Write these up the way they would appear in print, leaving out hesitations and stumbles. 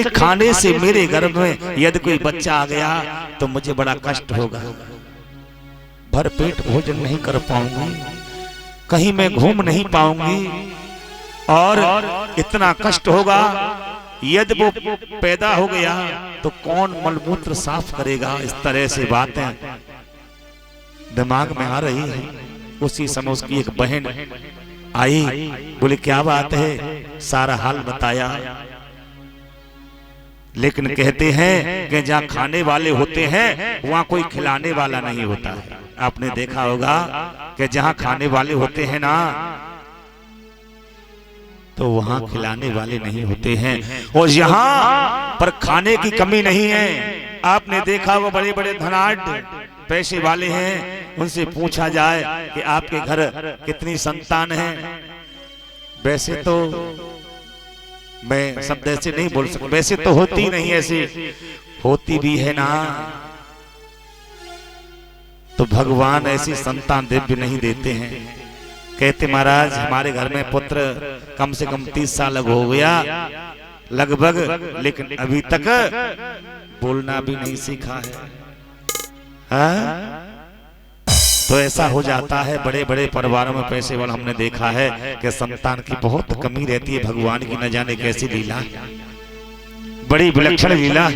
खाने से मेरे गर्भ में यदि कोई बच्चा आ गया तो मुझे बड़ा कष्ट होगा, भर पेट भोजन नहीं कर पाऊंगी, कहीं मैं घूम नहीं पाऊंगी और इतना कष्ट होगा। यदि वो पैदा हो गया तो कौन मलमूत्र साफ करेगा। इस तरह से बातें दिमाग में आ रही है। उसी समय उसकी एक बहन आई, बोले क्या बात है, सारा हाल बताया। लेकिन कहते हैं कि जहाँ खाने वाले होते हैं वहाँ कोई खिलाने वाला नहीं होता है। आपने देखा होगा कि जहाँ खाने वाले होते हैं ना तो वहाँ खिलाने वाले नहीं होते हैं, और यहाँ पर खाने की कमी नहीं है। आपने देखा वो बड़े बड़े धनाढ्य पैसे वाले हैं, उनसे पूछा जाए कि आपके घर कितनी संतान है। वैसे तो मैं शब्द ऐसे नहीं बोल सकता, वैसे तो होती नहीं, ऐसी होती भी है ना तो भगवान ऐसी संतान दिव्य नहीं देते हैं। कहते महाराज हमारे घर में पुत्र कम से कम 30 साल हो गया लगभग, लेकिन अभी तक बोलना भी नहीं सीखा है। हाँ? तो ऐसा हो जाता है बड़े बड़े परिवारों में पैसे वाला। हमने देखा है कि संतान की बहुत कमी रहती है। भगवान की न जाने कैसी लीला, बड़ी विलक्षण लीला।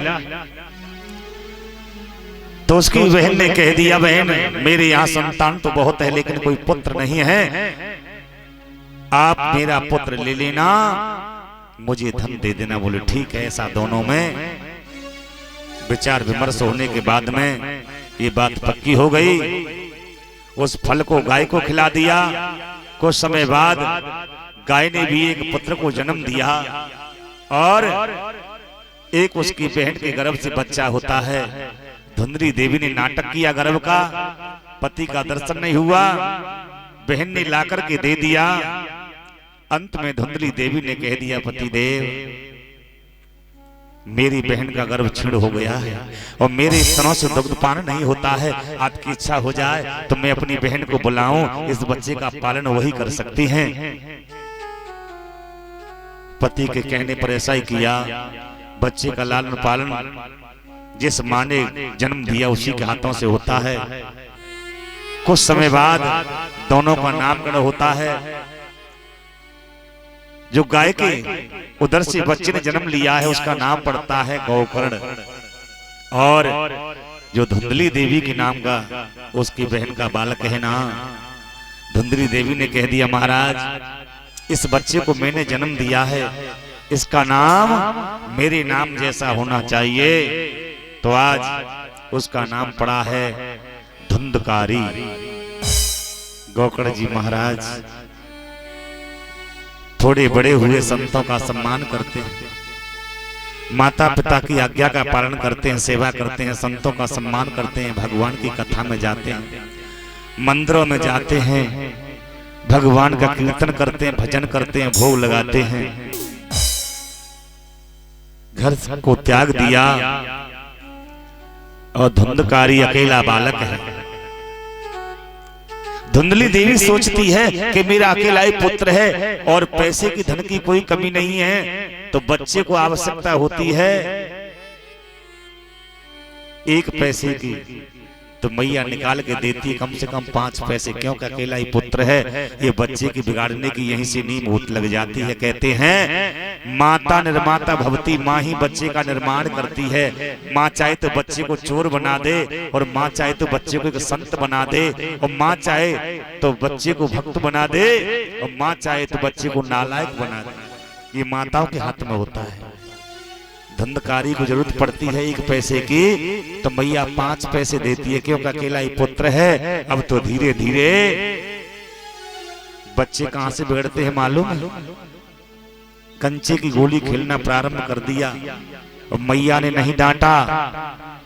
तो उसकी बहन ने कह दिया, बहन मेरे यहाँ संतान तो बहुत है लेकिन कोई पुत्र नहीं है, आप मेरा पुत्र ले लेना, मुझे धन दे देना। बोले ठीक है। ऐसा दोनों में विचार विमर्श होने के बाद में ये बात पक्की हो गई। उस फल को गाय को खिला दिया। कुछ समय बाद गाय ने भी एक पुत्र को जन्म दिया और एक उसकी बहन के गर्भ से बच्चा होता है। धुंधली देवी ने नाटक किया गर्भ का, पति का दर्शन नहीं हुआ, बहन ने लाकर के दे दिया। अंत में धुंधली देवी ने कह दिया, पति देव मेरी बहन का गर्भ छीण हो गया है और मेरे स्तनों से दुग्ध पान नहीं होता है, आपकी इच्छा हो जाए तो मैं अपनी बहन को बुलाऊं, इस बच्चे का पालन वही कर सकती हैं। पति के कहने पर ऐसा ही किया। बच्चे का लालन पालन जिस मां ने जन्म दिया उसी के हाथों से होता है। कुछ समय बाद दोनों का नामकरण होता है। जो गाय के उधर से बच्चे ने जन्म लिया है उसका नाम पड़ता है गोकर्ण, और जो धुंधली देवी के नाम का उसकी बहन का बालक है ना, धुंधली देवी ने कह दिया महाराज इस बच्चे को मैंने जन्म दिया है, इसका नाम मेरे नाम जैसा होना चाहिए। तो आज उसका नाम पड़ा है धुंधकारी। गोकर्ण जी महाराज थोड़े बड़े हुए संतों का सम्मान करते हैं, माता पिता की आज्ञा का पालन करते हैं, सेवा करते हैं, संतों का सम्मान करते हैं, भगवान की कथा में जाते हैं, मंदिरों में जाते हैं, भगवान का कीर्तन करते हैं, भजन करते हैं, भोग लगाते हैं। घर को त्याग दिया और धुंधकारी अकेला बालक है। धुंधली देवी सोचती है कि मेरा अकेला ही पुत्र है और पैसे की धन की कोई कमी नहीं है, तो बच्चे को आवश्यकता होती है 1 पैसे की, तो मैया निकाल के देती कम से कम 5 पैसे, क्योंकि अकेला ही पुत्र है। ये बच्चे की बिगाड़ने की यहीं से नींव लग जाती है। कहते हैं माता निर्माता भवती, माँ ही बच्चे का निर्माण करती है। माँ चाहे तो बच्चे को चोर बना दे, और माँ चाहे तो बच्चे को एक संत बना दे, और माँ चाहे तो बच्चे को भक्त बना दे, और माँ चाहे तो बच्चे को नालायक बना दे। ये माताओं के हाथ में होता है। धुंधकारी को जरूरत पड़ती है 1 पैसे की, तो मैया 5 पैसे देती है, क्योंकि अकेला ही पुत्र है। अब तो धीरे धीरे बच्चे कहां से बिगड़ते हैं मालूम है? कंचे की गोली खेलना प्रारंभ कर दिया, और मैया ने नहीं डांटा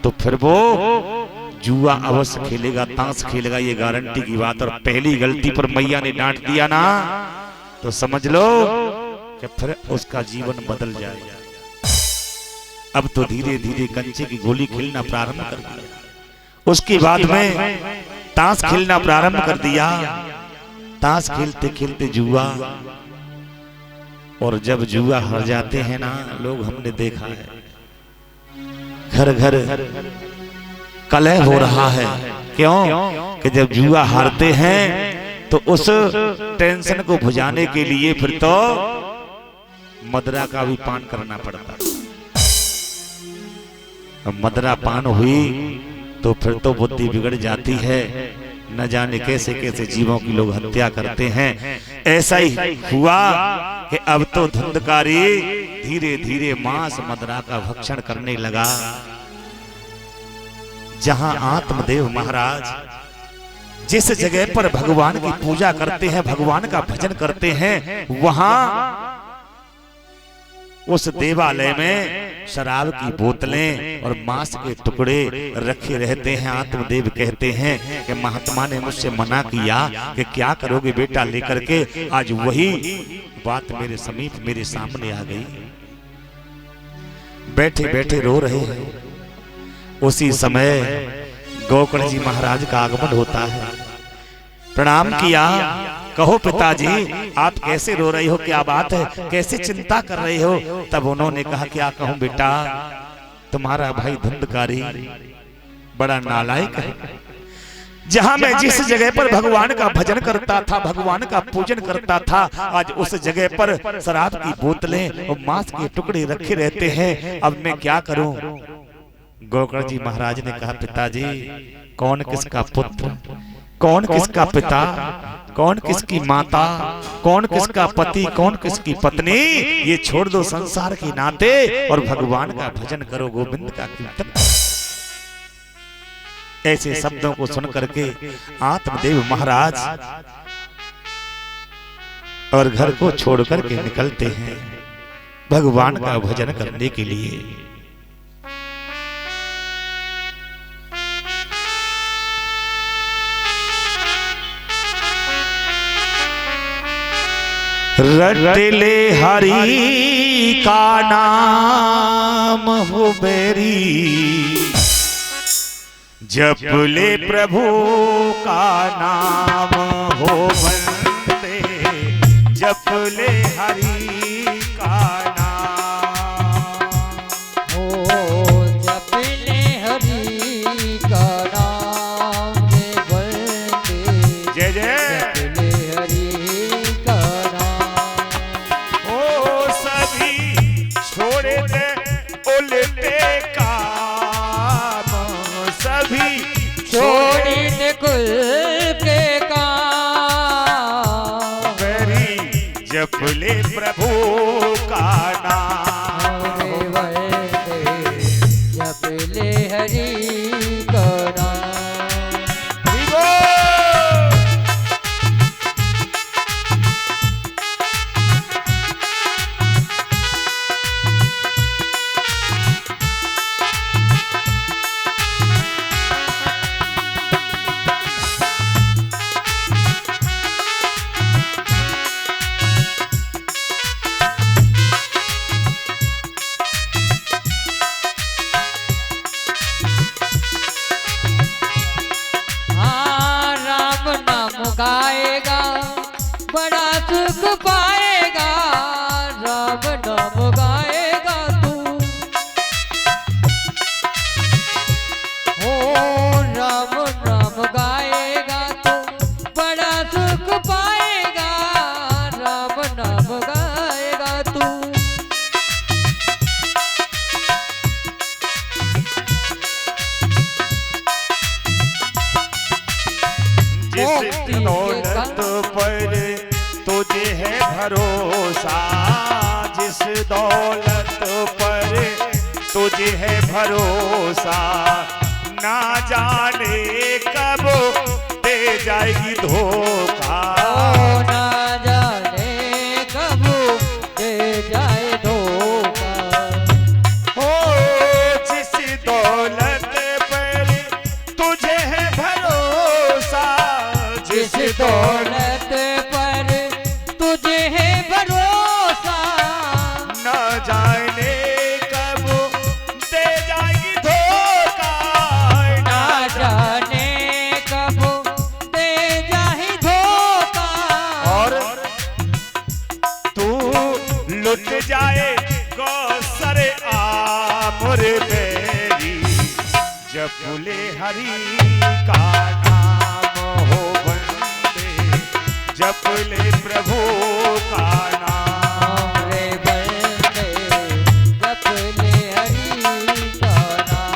तो फिर वो जुआ अवश्य खेलेगा, ताश खेलेगा, ये गारंटी की बात। और पहली गलती पर मैया ने डांट दिया ना, तो समझ लो कि फिर उसका जीवन बदल जाएगा। अब तो धीरे धीरे कंचे की गोली खेलना प्रारंभ कर दिया। उसके बाद में ताश खेलना प्रारंभ कर दिया। ताश खेलते खेलते जुआ, और जब जुआ हार जाते हैं ना लोग, हमने देखा है घर घर कलह हो रहा है। क्यों कि जब जुआ हारते हैं तो उस टेंशन को भुजाने के लिए फिर तो मदरा का भी पान करना पड़ता। मदरा पान हुई तो फिर तो बुद्धि बिगड़ जाती है, न जाने कैसे कैसे जीवों की लोग हत्या करते हैं। ऐसा ही हुआ कि अब तो धुंधकारी धीरे धीरे मांस मदरा का भक्षण करने लगा। जहां आत्मदेव महाराज जिस जगह पर भगवान की पूजा करते हैं, भगवान का भजन करते हैं, वहां उस देवालय में शराब की बोतलें और मांस के टुकड़े रखे रहते हैं। आत्मदेव कहते हैं कि महात्मा ने मुझसे मना किया कि क्या करोगे बेटा लेकर के। आज वही बात मेरे समीप मेरे सामने आ गई। बैठे बैठे रो रहे हैं। उसी समय गोकर्ण जी महाराज का आगमन होता है। प्रणाम किया, कहो पिताजी आप कैसे रो रही हो, क्या बात है, कैसे चिंता कर रही हो। तब उन्होंने कहा क्या कहूं बेटा, तुम्हारा भाई धुंधकारी बड़ा नालायक है। जहां मैं जिस जगह पर भगवान का भजन करता था, भगवान का पूजन करता था, आज उस जगह पर शराब की बोतलें और मांस के टुकड़े रखे रहते हैं। अब मैं क्या करूं। गोकर्ण जी महाराज ने कहा पिताजी कौन किसका पुत्र, कौन किसका पिता, कौन किसकी माता, कौन किसका पति, कौन किसकी पत्नी, ये छोड़ दो संसार के नाते और भगवान का भजन करो, गोविंद का कीर्तन। ऐसे शब्दों को सुन करके आत्मदेव महाराज और घर को छोड़ करके निकलते हैं भगवान का भजन करने के लिए। रट ले हरि का नाम हो बेरी, जप ले प्रभु का नाम हो बंदे, जप ले हरि का नाम हो, जप ले हरि का नाम रे बंदे, जय जय जप ले हरि का नाम। ओ सभी छोड़ दे उल्टे काम, सभी छोड़ दे कुल के काम, बेरी जप ले प्रभु का नाम रे बंदे, जप ले हरि का नाम। गाएगा बड़ा सुख पाएगा, राम नाम गाएगा तू, हो राम नाम गाएगा तू, बड़ा सुख पाएगा, राम नाम गाएगा तू। जिस दौलत पर तुझे है भरोसा, जिस दौलत पर तुझे है भरोसा, ना जाने कब दे जाएगी धोखा, ना जाने कब दे जाए धोखा। हो जिस दौलत पर तुझे है भरोसा, जिस दौलत पर तुझे है भरोसा, न जाने कब दे जाएगी धोखा, ना जाने कब दे जाए धोखा, मोरे बैरी जपले हरि का नाम हो बंदे जपले प्रभु का नाम रे बंदे जपले हरि का नाम।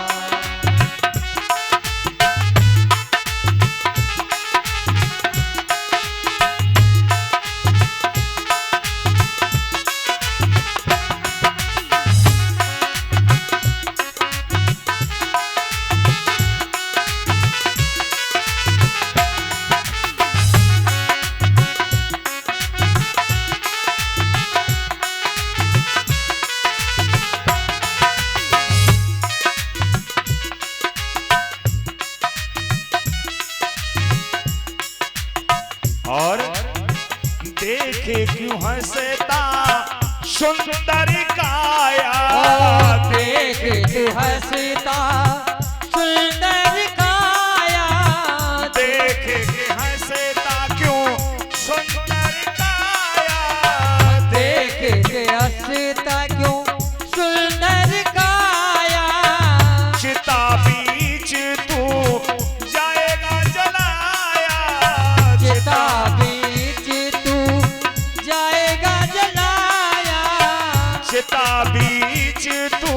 और देखे क्यों हंसता सुंदर काया देख तू हंसता सुंदर काया। देख के हंसता क्यों सुंदर काया देख के हंसता क्यों सुंदर काया। चिता बीच तू जाएगा जलाया चिता बीच तू जाएगा जलाया। चिता बीच तू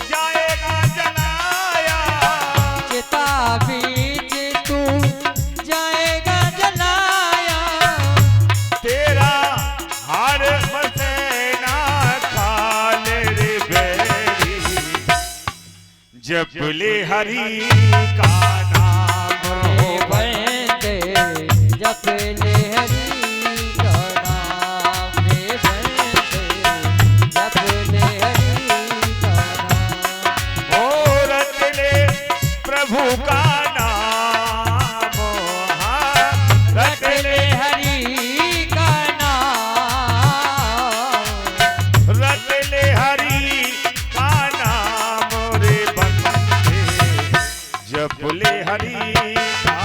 जाएगा जलाया चिता बीच तू जाएगा जलाया। तेरा हर मसेना खाल रे बैरी जपले हरि का नाम हो बंदे जपले हरि का नाम। रे बंदे जपले हरि का नाम। ओ रटले प्रभु का नाम हाँ, रटले हरि का नाम। रटले हरि का नाम रे बंदे जपले हरि का